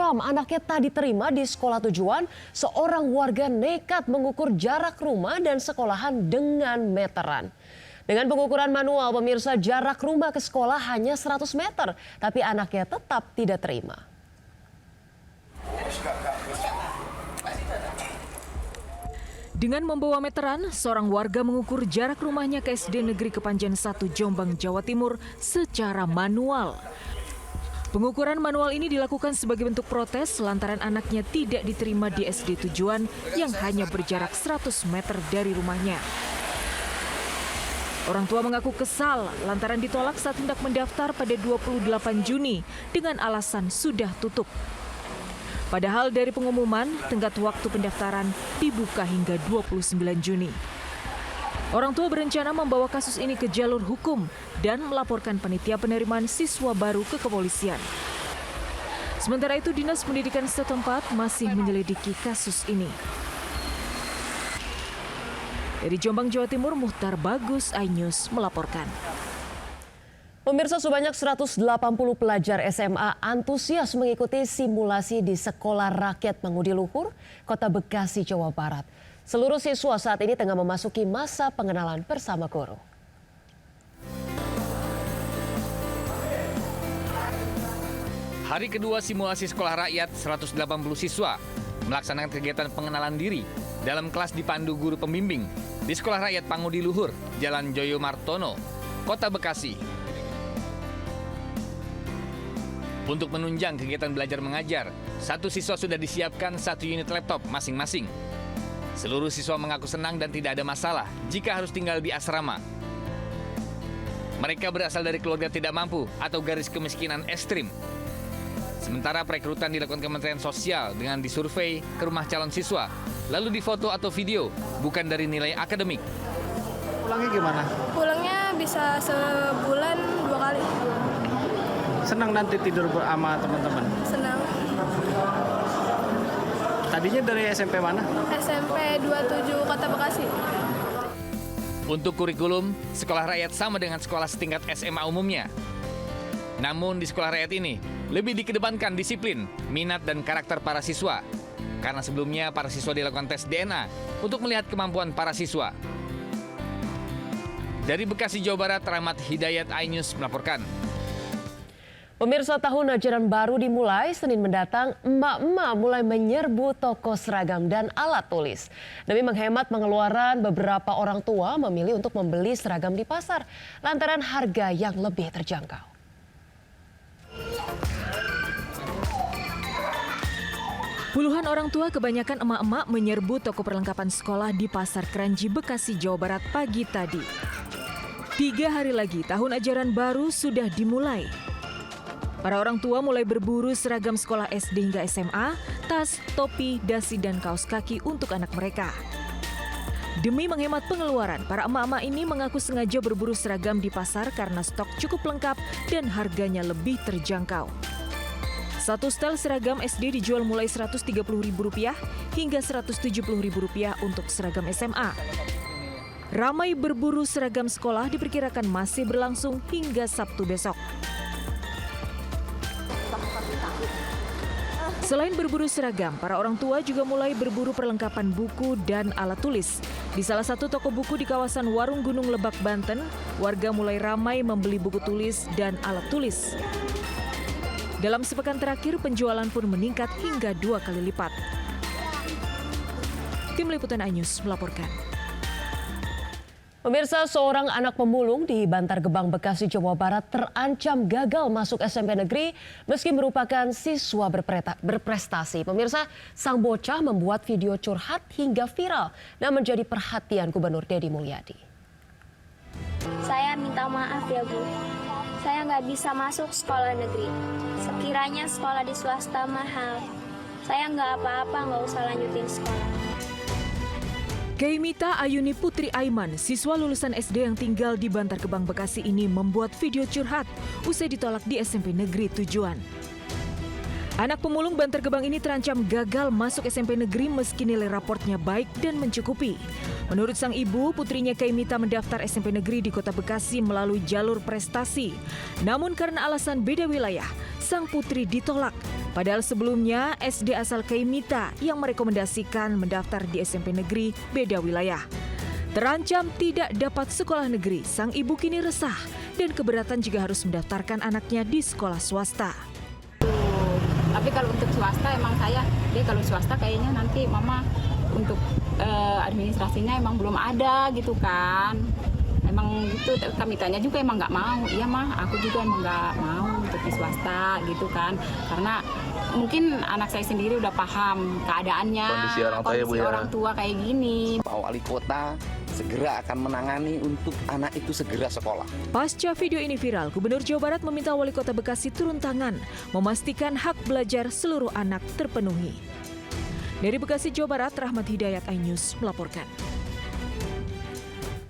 geram anaknya tak diterima di sekolah tujuan, seorang warga nekat mengukur jarak rumah dan sekolahan dengan meteran. Dengan pengukuran manual, pemirsa, jarak rumah ke sekolah hanya 100 meter, tapi anaknya tetap tidak terima. Dengan membawa meteran, seorang warga mengukur jarak rumahnya ke SD Negeri Kepanjen 1 Jombang, Jawa Timur secara manual. Pengukuran manual ini dilakukan sebagai bentuk protes lantaran anaknya tidak diterima di SD tujuan yang hanya berjarak 100 meter dari rumahnya. Orang tua mengaku kesal lantaran ditolak saat hendak mendaftar pada 28 Juni dengan alasan sudah tutup. Padahal dari pengumuman, tenggat waktu pendaftaran dibuka hingga 29 Juni. Orang tua berencana membawa kasus ini ke jalur hukum dan melaporkan panitia penerimaan siswa baru ke kepolisian. Sementara itu, Dinas Pendidikan setempat masih menyelidiki kasus ini. Dari Jombang, Jawa Timur, Muhtar Bagus, iNews melaporkan. Pemirsa, sebanyak 180 pelajar SMA antusias mengikuti simulasi di Sekolah Rakyat Mangudi Luhur, Kota Bekasi, Jawa Barat. Seluruh siswa saat ini tengah memasuki masa pengenalan bersama guru. Hari kedua simulasi Sekolah Rakyat, 180 siswa melaksanakan kegiatan pengenalan diri dalam kelas dipandu guru pembimbing di Sekolah Rakyat Mangudi Luhur, Jalan Joyo Martono, Kota Bekasi. Untuk menunjang kegiatan belajar mengajar, satu siswa sudah disiapkan 1 unit laptop masing-masing. Seluruh siswa mengaku senang dan tidak ada masalah jika harus tinggal di asrama. Mereka berasal dari keluarga tidak mampu atau garis kemiskinan ekstrim. Sementara perekrutan dilakukan Kementerian Sosial dengan disurvei ke rumah calon siswa, lalu difoto atau video, bukan dari nilai akademik. Pulangnya gimana? Pulangnya bisa sebulan 2 kali. Senang nanti tidur bersama teman-teman? Senang. Tadinya dari SMP mana? SMP 27 Kota Bekasi. Untuk kurikulum, Sekolah Rakyat sama dengan sekolah setingkat SMA umumnya. Namun di Sekolah Rakyat ini, lebih dikedepankan disiplin, minat, dan karakter para siswa. Karena sebelumnya para siswa dilakukan tes DNA untuk melihat kemampuan para siswa. Dari Bekasi, Jawa Barat, Rahmat Hidayat, iNews melaporkan. Pemirsa, tahun ajaran baru dimulai Senin mendatang, emak-emak mulai menyerbu toko seragam dan alat tulis. Demi menghemat pengeluaran, beberapa orang tua memilih untuk membeli seragam di pasar lantaran harga yang lebih terjangkau. Puluhan orang tua, kebanyakan emak-emak, menyerbu toko perlengkapan sekolah di Pasar Kranji, Bekasi, Jawa Barat pagi tadi. 3 hari lagi tahun ajaran baru sudah dimulai. Para orang tua mulai berburu seragam sekolah SD hingga SMA, tas, topi, dasi, dan kaos kaki untuk anak mereka. Demi menghemat pengeluaran, para emak-emak ini mengaku sengaja berburu seragam di pasar karena stok cukup lengkap dan harganya lebih terjangkau. Satu setel seragam SD dijual mulai Rp130.000 hingga Rp170.000 untuk seragam SMA. Ramai berburu seragam sekolah diperkirakan masih berlangsung hingga Sabtu besok. Selain berburu seragam, para orang tua juga mulai berburu perlengkapan buku dan alat tulis. Di salah satu toko buku di kawasan Warung Gunung Lebak, Banten, warga mulai ramai membeli buku tulis dan alat tulis. Dalam sepekan terakhir, penjualan pun meningkat hingga 2 kali lipat. Tim Liputan iNews melaporkan. Pemirsa, seorang anak pemulung di Bantar Gebang, Bekasi, Jawa Barat terancam gagal masuk SMP negeri meski merupakan siswa berprestasi. Pemirsa, sang bocah membuat video curhat hingga viral dan menjadi perhatian Gubernur Deddy Mulyadi. Saya minta maaf ya Bu, saya nggak bisa masuk sekolah negeri. Sekiranya sekolah di swasta mahal, saya nggak apa-apa, nggak usah lanjutin sekolah. Keimita Ayuni Putri Aiman, siswa lulusan SD yang tinggal di Bantar Gebang, Bekasi ini membuat video curhat usai ditolak di SMP negeri tujuan. Anak pemulung Bantar Gebang ini terancam gagal masuk SMP negeri meski nilai raportnya baik dan mencukupi. Menurut sang ibu, putrinya Keimita mendaftar SMP negeri di Kota Bekasi melalui jalur prestasi. Namun karena alasan beda wilayah, sang putri ditolak. Padahal sebelumnya SD asal Kaimita yang merekomendasikan mendaftar di SMP negeri beda wilayah. Terancam tidak dapat sekolah negeri, sang ibu kini resah dan keberatan jika harus mendaftarkan anaknya di sekolah swasta. Tapi kalau untuk swasta emang kalau swasta kayaknya nanti mama untuk administrasinya emang belum ada gitu kan. Emang gitu kami tanya juga emang nggak mau. Iya mah, aku juga emang nggak mau untuk di swasta gitu kan. Karena mungkin anak saya sendiri udah paham keadaannya, kondisi orang tua kayak gini. Pak Wali Kota segera akan menangani untuk anak itu segera sekolah. Pasca video ini viral, Gubernur Jawa Barat meminta Wali Kota Bekasi turun tangan, memastikan hak belajar seluruh anak terpenuhi. Dari Bekasi, Jawa Barat, Rahmat Hidayat, iNews melaporkan.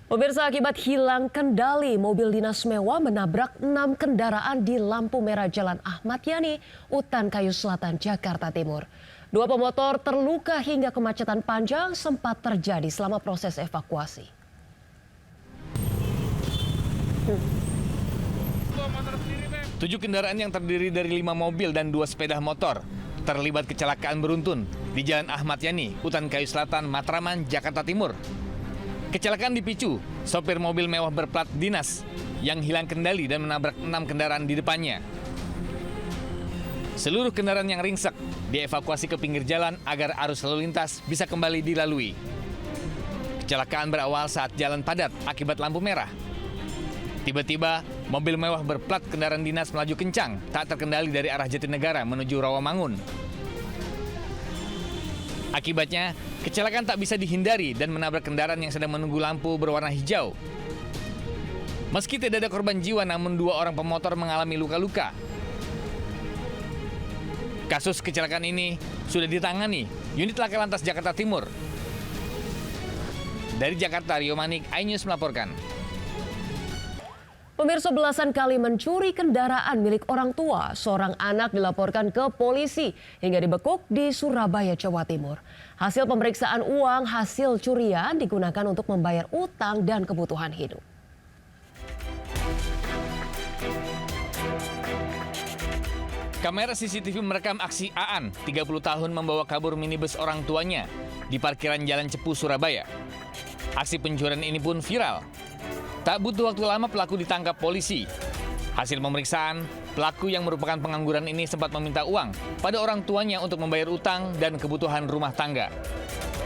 Pemirsa, akibat hilang kendali, mobil dinas mewah menabrak 6 kendaraan di lampu merah Jalan Ahmad Yani, Utan Kayu Selatan, Jakarta Timur. 2 pemotor terluka hingga kemacetan panjang sempat terjadi selama proses evakuasi. Tujuh kendaraan yang terdiri dari 5 mobil dan 2 sepeda motor terlibat kecelakaan beruntun di Jalan Ahmad Yani, Utan Kayu Selatan, Matraman, Jakarta Timur. Kecelakaan dipicu sopir mobil mewah berplat dinas yang hilang kendali dan menabrak 6 kendaraan di depannya. Seluruh kendaraan yang ringsek dievakuasi ke pinggir jalan agar arus lalu lintas bisa kembali dilalui. Kecelakaan berawal saat jalan padat akibat lampu merah. Tiba-tiba, mobil mewah berplat kendaraan dinas melaju kencang, tak terkendali dari arah Jatinegara menuju Rawamangun. Akibatnya, kecelakaan tak bisa dihindari dan menabrak kendaraan yang sedang menunggu lampu berwarna hijau. Meski tidak ada korban jiwa, namun 2 orang pemotor mengalami luka-luka. Kasus kecelakaan ini sudah ditangani unit Laka Lantas Jakarta Timur. Dari Jakarta, Rio Manik, iNews melaporkan. Pemirsa, belasan kali mencuri kendaraan milik orang tua, seorang anak dilaporkan ke polisi hingga dibekuk di Surabaya, Jawa Timur. Hasil pemeriksaan uang hasil curian digunakan untuk membayar utang dan kebutuhan hidup. Kamera CCTV merekam aksi Aan, 30 tahun membawa kabur minibus orang tuanya di parkiran Jalan Cepu, Surabaya. Aksi pencurian ini pun viral. Tak butuh waktu lama pelaku ditangkap polisi. Hasil pemeriksaan, pelaku yang merupakan pengangguran ini sempat meminta uang pada orang tuanya untuk membayar utang dan kebutuhan rumah tangga.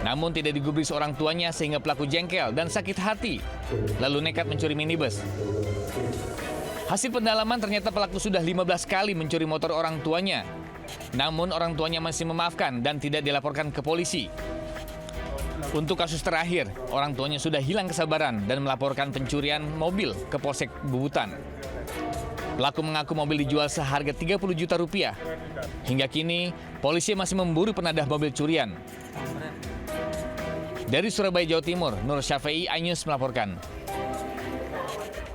Namun tidak digubris orang tuanya sehingga pelaku jengkel dan sakit hati, lalu nekat mencuri minibus. Hasil pendalaman ternyata pelaku sudah 15 kali mencuri motor orang tuanya. Namun orang tuanya masih memaafkan dan tidak dilaporkan ke polisi. Untuk kasus terakhir, orang tuanya sudah hilang kesabaran dan melaporkan pencurian mobil ke Polsek Bubutan. Pelaku mengaku mobil dijual seharga 30 juta rupiah. Hingga kini, polisi masih memburu penadah mobil curian. Dari Surabaya, Jawa Timur, Nur Syafei, iNews melaporkan.